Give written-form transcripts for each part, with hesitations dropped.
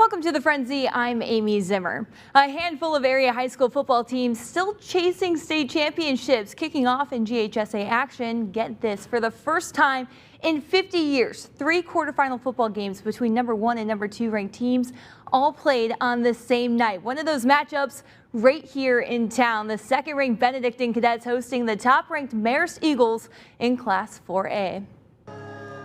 Welcome to the Frenzy. I'm Amy Zimmer. A handful of area high school football teams still chasing state championships, kicking off in GHSA action. Get this, for the first time in 50 years, 3 quarterfinal football games between number 1 and number 2 ranked teams all played on the same night. One of those matchups right here in town. The second-ranked Benedictine Cadets hosting the top-ranked Marist Eagles in Class 4A.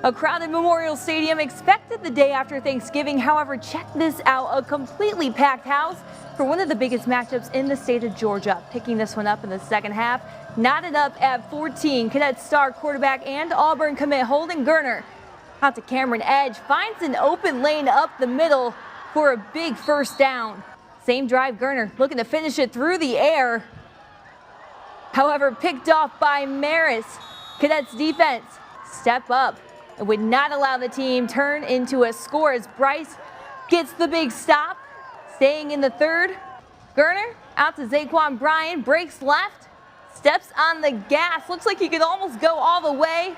A crowded Memorial Stadium expected the day after Thanksgiving. However, check this out, a completely packed house for one of the biggest matchups in the state of Georgia. Picking this one up in the second half, knotted up at 14. Cadets star quarterback and Auburn commit Holden Gerner out to Cameron Edge, finds an open lane up the middle for a big first down. Same drive, Gerner looking to finish it through the air. However, picked off by Marist. Cadets defense step up. It would not allow the team turn into a score as Bryce gets the big stop. Staying in the third, Gerner out to Zaquan Bryan, breaks left, steps on the gas. Looks like he could almost go all the way.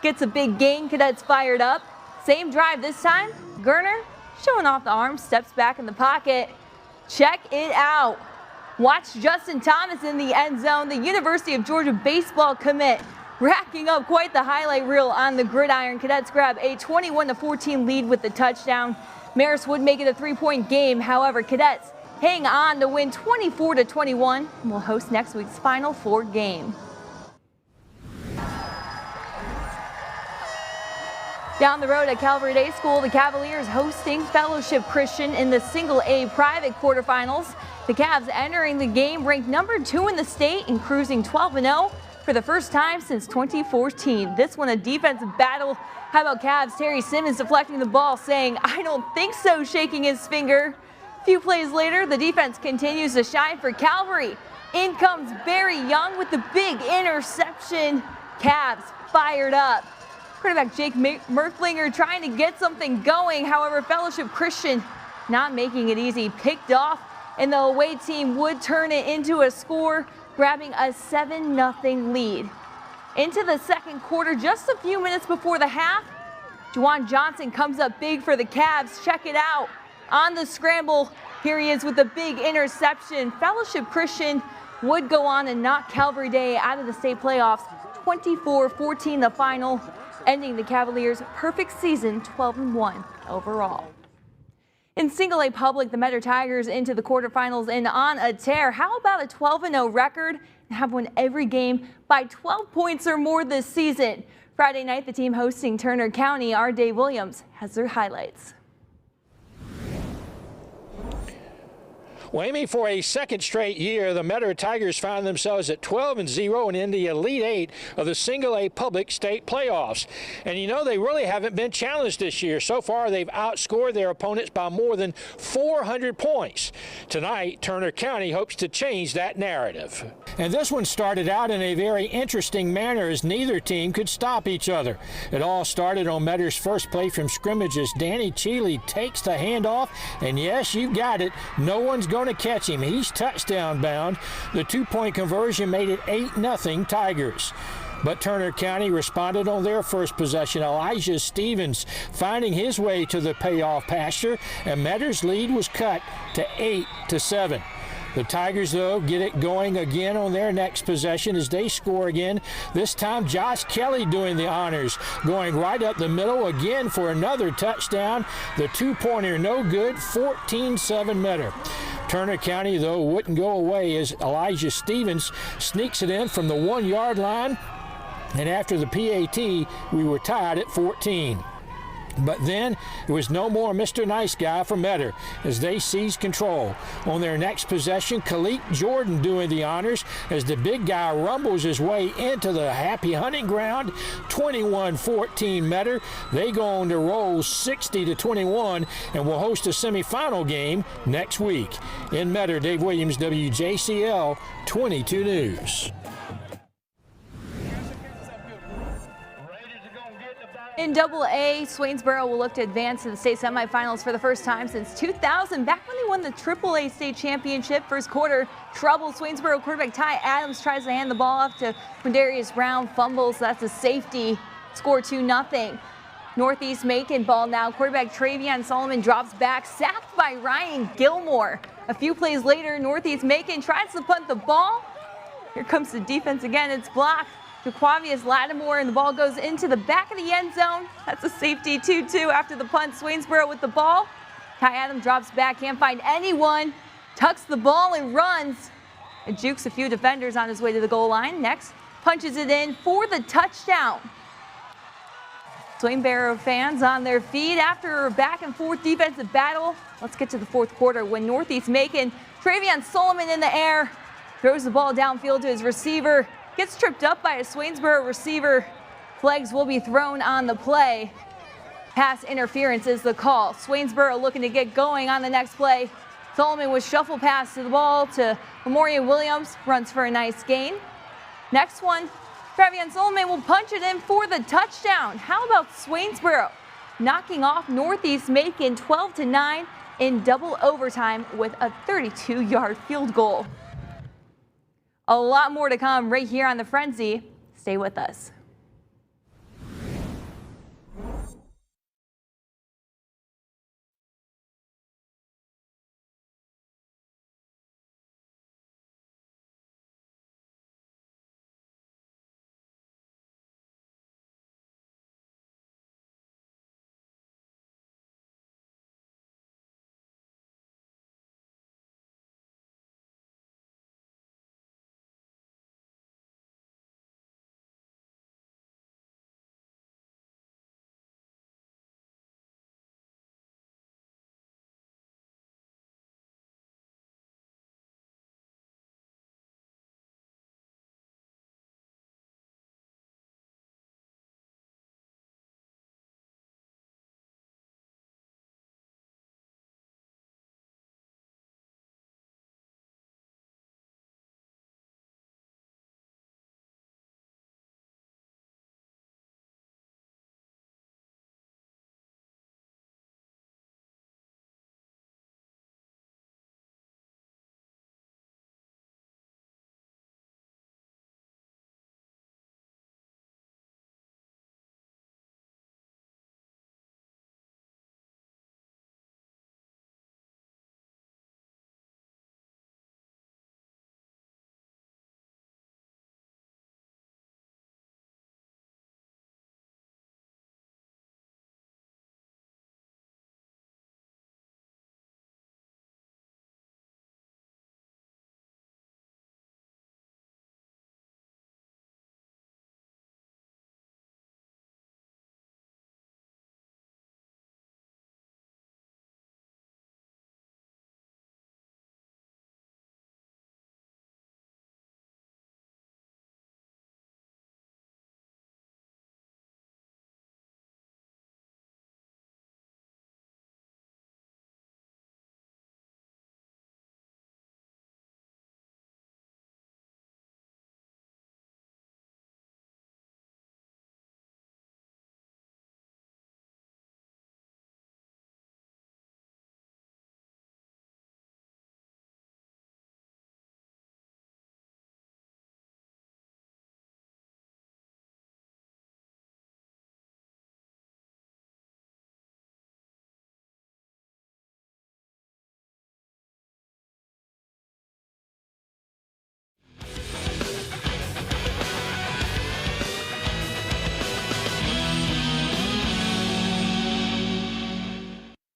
Gets a big gain, Cadets fired up. Same drive this time. Gerner showing off the arm, steps back in the pocket. Check it out. Watch Justin Thomas in the end zone, the University of Georgia baseball commit, racking up quite the highlight reel on the gridiron. Cadets grab a 21-14 lead with the touchdown. Marist would make it a 3-point game. However, Cadets hang on to win 24-21 and will host next week's Final Four game. Down the road at Calvary Day School, the Cavaliers hosting Fellowship Christian in the Single A private quarterfinals. The Cavs entering the game ranked number 2 in the state and cruising 12-0. For the first time since 2014. This one a defensive battle. How about Cavs? Terry Simmons deflecting the ball, saying, "I don't think so," shaking his finger. A few plays later, the defense continues to shine for Calvary. In comes Barry Young with the big interception. Cavs fired up. Quarterback Jake Merklinger trying to get something going. However, Fellowship Christian not making it easy. Picked off, and the away team would turn it into a score, grabbing a 7-0 lead. Into the second quarter, just a few minutes before the half, Juwan Johnson comes up big for the Cavs. Check it out. On the scramble, here he is with a big interception. Fellowship Christian would go on and knock Calvary Day out of the state playoffs. 24-14 the final, ending the Cavaliers' perfect season, 12-1 overall. In Single A Public, the Metter Tigers into the quarterfinals and on a tear. How about a 12-0 record and have won every game by 12 points or more this season? Friday night, the team hosting Turner County. Our Dave Williams has their highlights. Well, Amy, for a second straight year, the Metter Tigers found themselves at 12-0 and in the Elite 8 of the Single A Public State Playoffs. And you know, they really haven't been challenged this year. So far, they've outscored their opponents by more than 400 points. Tonight, Turner County hopes to change that narrative. And this one started out in a very interesting manner as neither team could stop each other. It all started on Metter's first play from scrimmage as Danny Cheeley takes the handoff, and yes, you got it, no one's going to catch him. He's touchdown bound. The 2-point conversion made it 8-0 Tigers. But Turner County responded on their first possession. Elijah Stevens finding his way to the payoff pasture, and Metter's lead was cut to 8-7. The Tigers, though, get it going again on their next possession as they score again. This time, Josh Kelly doing the honors, going right up the middle again for another touchdown. The 2-pointer no good, 14-7 Metter. Turner County, though, wouldn't go away as Elijah Stevens sneaks it in from the 1-yard line. And after the PAT, we were tied at 14. But then it was no more Mr. Nice Guy for Metter as they seized control. On their next possession, Khalik Jordan doing the honors as the big guy rumbles his way into the happy hunting ground. 21-14 Metter. They go on to roll 60-21 and will host a semifinal game next week. In Metter, Dave Williams, WJCL 22 News. In Double-A, Swainsboro will look to advance to the state semifinals for the first time since 2000, back when they won the Triple-A state championship. First quarter, trouble. Swainsboro quarterback Ty Adams tries to hand the ball off to Quindarius Brown, fumbles. That's a safety. Score 2-0. Northeast Macon ball now. Quarterback Travion Solomon drops back, sacked by Ryan Gilmore. A few plays later, Northeast Macon tries to punt the ball. Here comes the defense again. It's blocked. Jaquavius Lattimore, and the ball goes into the back of the end zone. That's a safety 2-2 after the punt. Swainsboro with the ball. Ty Adams drops back, can't find anyone. Tucks the ball and runs. And jukes a few defenders on his way to the goal line. Next, punches it in for the touchdown. Swainsboro fans on their feet after a back and forth defensive battle. Let's get to the fourth quarter when Northeast Macon, Travion Solomon in the air, throws the ball downfield to his receiver. Gets tripped up by a Swainsboro receiver. Flags will be thrown on the play. Pass interference is the call. Swainsboro looking to get going on the next play. Solomon with shuffle pass to the ball to Memorial Williams. Runs for a nice gain. Next one, Travion Solomon will punch it in for the touchdown. How about Swainsboro knocking off Northeast Macon 12-9 in double overtime with a 32-yard field goal. A lot more to come right here on The Frenzy. Stay with us.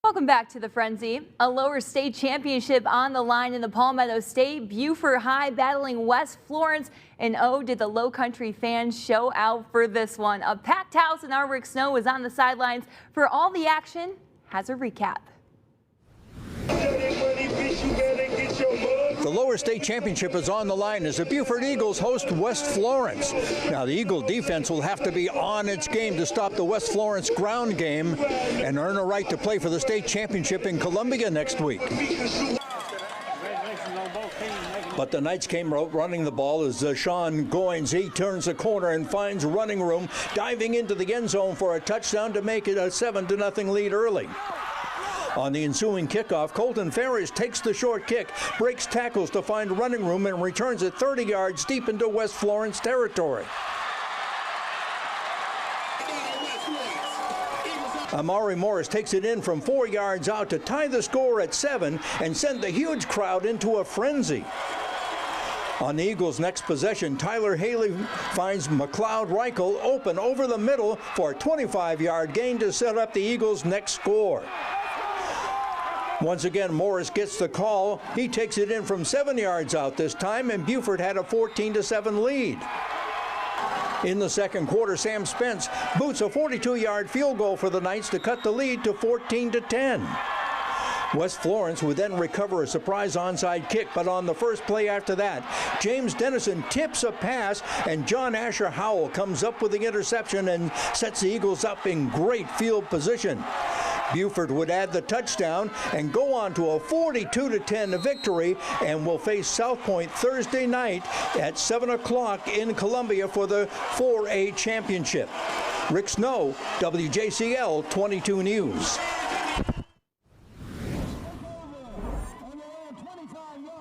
Welcome back to The Frenzy. A lower state championship on the line in the Palmetto State. Buford High battling West Florence. And oh, did the Low Country fans show out for this one. A packed house and our Rick Snow was on the sidelines for all the action. Has a recap. The lower state championship is on the line as the Buford Eagles host West Florence. Now the Eagle defense will have to be on its game to stop the West Florence ground game and earn a right to play for the state championship in Columbia next week. But the Knights came running the ball as Sean Goins, he turns the corner and finds running room, diving into the end zone for a touchdown to make it a 7-0 lead early. On the ensuing kickoff, Colton Ferris takes the short kick, breaks tackles to find running room, and returns it 30 yards deep into West Florence territory. Amari Morris takes it in from 4 yards out to tie the score at 7 and send the huge crowd into a frenzy. On the Eagles' next possession, Tyler Haley finds McLeod Reichel open over the middle for a 25-yard gain to set up the Eagles' next score. Once again, Morris gets the call. He takes it in from 7 yards out this time, and Buford had a 14-7 lead. In the second quarter, Sam Spence boots a 42-yard field goal for the Knights to cut the lead to 14-10. West Florence would then recover a surprise onside kick, but on the first play after that, James Dennison tips a pass, and John Asher Howell comes up with the interception and sets the Eagles up in great field position. Buford would add the touchdown and go on to a 42-10 victory, and will face South Point Thursday night at 7 o'clock in Columbia for the 4A championship. Rick Snow, WJCL 22 News.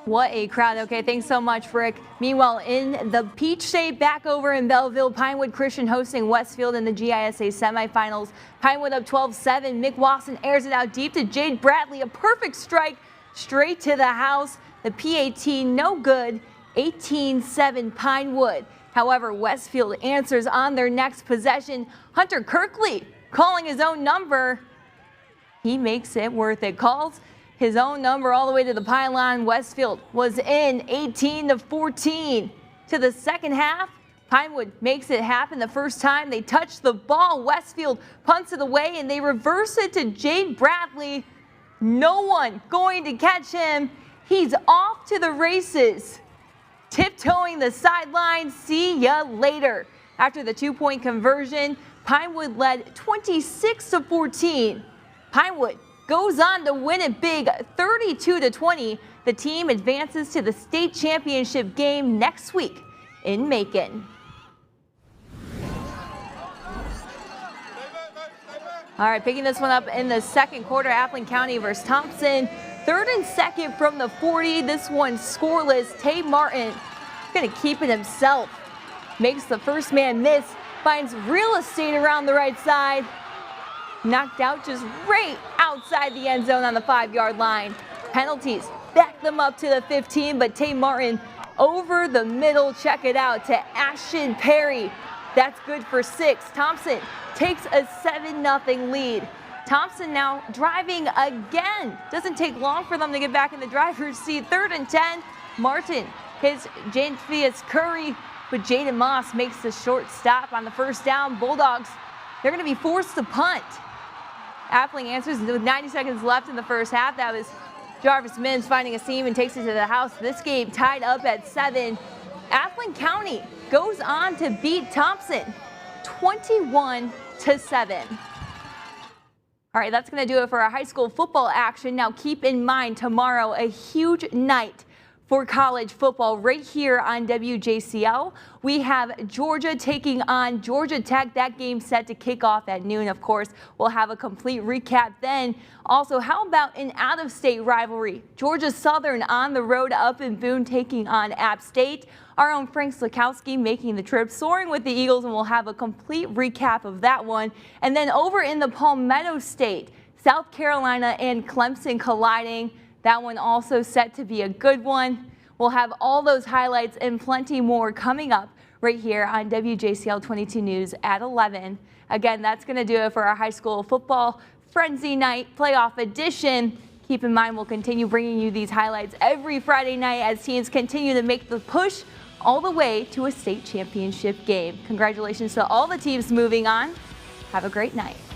What a crowd. Okay, thanks so much, Rick. Meanwhile, in the Peach State back over in Belleville, Pinewood Christian hosting Westfield in the GISA semifinals. Pinewood up 12-7. Mick Wasson airs it out deep to Jade Bradley. A perfect strike straight to the house. The PAT no good. 18-7 Pinewood. However, Westfield answers on their next possession. Hunter Kirkley calling his own number. He makes it worth it. Calls his own number all the way to the pylon. Westfield was in 18-14. To the second half, Pinewood makes it happen the first time they touch the ball. Westfield punts it away and they reverse it to Jade Bradley. No one going to catch him. He's off to the races. Tiptoeing the sideline. See ya later. After the 2-point conversion, Pinewood led 26-14. Pinewood goes on to win it big, 32-20. The team advances to the state championship game next week in Macon. All right, picking this one up in the second quarter, Appling County versus Thompson. 3rd and 2nd from the 40. This one scoreless. Tay Martin going to keep it himself. Makes the first man miss. Finds real estate around the right side. Knocked out just right outside the end zone on the 5-yard line. Penalties back them up to the 15, but Tay Martin over the middle. Check it out to Ashton Perry. That's good for 6. Thompson takes a 7-0 lead. Thompson now driving again. Doesn't take long for them to get back in the driver's seat. 3rd and 10. Martin hits James Curry, but Jaden Moss makes the short stop on the first down. Bulldogs, they're going to be forced to punt. Appling answers with 90 seconds left in the first half. That was Jarvis Mims finding a seam and takes it to the house. This game tied up at 7. Appling County goes on to beat Thompson 21-7. All right, that's going to do it for our high school football action. Now keep in mind, tomorrow a huge night for college football right here on WJCL. We have Georgia taking on Georgia Tech. That game set to kick off at noon, of course. We'll have a complete recap then. Also, how about an out-of-state rivalry? Georgia Southern on the road up in Boone taking on App State. Our own Frank Slakowski making the trip, soaring with the Eagles, and we'll have a complete recap of that one. And then over in the Palmetto State, South Carolina and Clemson colliding. That one also set to be a good one. We'll have all those highlights and plenty more coming up right here on WJCL 22 News at 11. Again, that's going to do it for our high school football Frenzy Night playoff edition. Keep in mind, we'll continue bringing you these highlights every Friday night as teams continue to make the push all the way to a state championship game. Congratulations to all the teams moving on. Have a great night.